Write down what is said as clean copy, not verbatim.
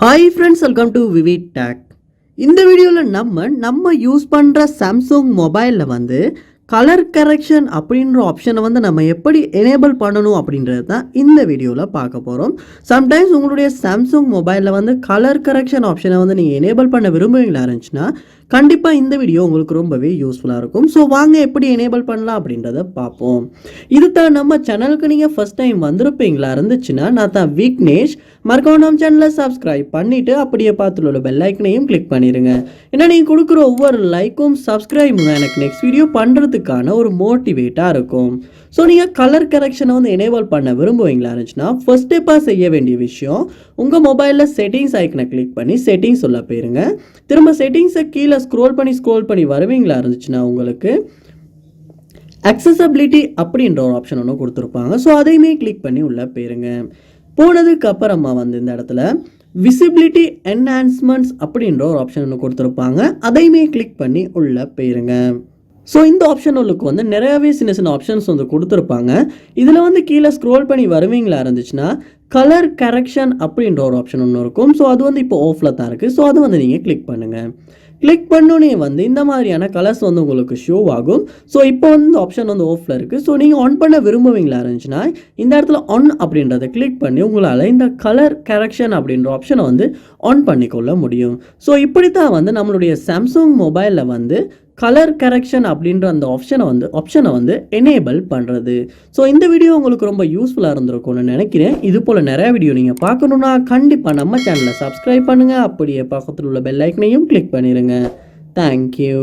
Hi friends, welcome to VividTech. இந்த வீடியோவில் நம்ம யூஸ் பண்ணுற சாம்சங் மொபைலில் கலர் கரெக்ஷன் அப்படின்ற ஆப்ஷனை நம்ம எப்படி எனேபிள் பண்ணணும் அப்படின்றது தான் இந்த வீடியோவில் பார்க்க போகிறோம். சம்டைம்ஸ் உங்களுடைய சாம்சங் மொபைலில் கலர் கரெக்ஷன் ஆப்ஷனை நீங்கள் எனேபிள் பண்ண விரும்புவீங்களா இருந்துச்சுன்னா கண்டிப்பாக இந்த வீடியோ உங்களுக்கு ரொம்பவே யூஸ்ஃபுல்லாக இருக்கும். ஸோ வாங்க எப்படி எனேபிள் பண்ணலாம் அப்படின்றத பார்ப்போம். இது தான் நம்ம சேனலுக்கு நீங்கள் ஃபஸ்ட் டைம் வந்திருப்பீங்களா இருந்துச்சுன்னா நான் தான் விக்னேஷ். மறக்காம நம்ம சேனலை சப்ஸ்கிரைப் பண்ணிவிட்டு அப்படியே பார்த்துள்ள பெல் ஐக்கனையும் கிளிக் பண்ணிடுங்க. ஏன்னா நீங்கள் கொடுக்குற ஒவ்வொரு லைக்கும் சப்ஸ்கிரைபும் தான் எனக்கு நெக்ஸ்ட் வீடியோ பண்ணுறதுக்கான ஒரு மோட்டிவேட்டாக இருக்கும். ஸோ நீங்கள் கலர் கரெக்ஷனை எனேபிள் பண்ண விரும்புவீங்களா இருந்துச்சுன்னா ஃபர்ஸ்ட் ஸ்டெப்பாக செய்ய வேண்டிய விஷயம், உங்கள் மொபைலில் செட்டிங்ஸ் ஐக்கனை கிளிக் பண்ணி செட்டிங்ஸ் உள்ள போயிருங்க. திரும்ப செட்டிங்ஸை கீழே ஸ்க்ரோல் பண்ணி வருவீங்களா இருந்துச்சுன்னா உங்களுக்கு அக்சசபிலிட்டி அப்படின்ற ஒரு ஆப்ஷன் ஒன்று கொடுத்துருப்பாங்க. ஸோ அதையுமே கிளிக் பண்ணி உள்ளே போயிருங்க. போனதுக்கு அப்புறமா இந்த இடத்துல விசிபிலிட்டி என்ஹான்ஸ்மெண்ட்ஸ் அப்படின்ற ஒரு ஆப்ஷன் ஒன்று கொடுத்துருப்பாங்க. அதையுமே கிளிக் பண்ணி உள்ளே போயிருங்க. ஸோ இந்த ஆப்ஷனுக்கு நிறையாவே சின்ன ஆப்ஷன்ஸ் கொடுத்துருப்பாங்க. இதில் கீழே ஸ்க்ரோல் பண்ணி வருவீங்களா இருந்துச்சுன்னா கலர் கரெக்ஷன் அப்படின்ற ஒரு ஆப்ஷன் ஒன்று இருக்கும். ஸோ அது இப்போ ஆஃபில் தான் இருக்குது. ஸோ அது நீங்கள் கிளிக் பண்ணுங்கள். கிளிக் பண்ணோன்னே இந்த மாதிரியான கலர்ஸ் உங்களுக்கு ஷோ ஆகும். ஸோ இப்போ ஆப்ஷன் ஆஃபில் இருக்குது. ஸோ நீங்கள் ஆன் பண்ண விரும்புவீங்களா இருந்துச்சுன்னா இந்த இடத்துல ஆன் அப்படின்றத கிளிக் பண்ணி உங்களால் இந்த கலர் கரெக்ஷன் அப்படின்ற ஆப்ஷனை ஆன் பண்ணிக்கொள்ள முடியும். ஸோ இப்படி தான் நம்மளுடைய சாம்சங் மொபைலில் கலர் கரெக்ஷன் அப்படின்ற அந்த ஆப்ஷனை எனேபிள் பண்ணுறது. ஸோ இந்த வீடியோ உங்களுக்கு ரொம்ப யூஸ்ஃபுல்லாக இருந்திருக்கும்னு நினைக்கிறேன். இது போல் நிறையா வீடியோ நீங்கள் பார்க்கணுன்னா கண்டிப்பாக நம்ம சேனலை சப்ஸ்கிரைப் பண்ணுங்கள். அப்படியே பக்கத்தில் உள்ள பெல் ஐக்கனையும் கிளிக் பண்ணிடுங்க. தேங்க்யூ.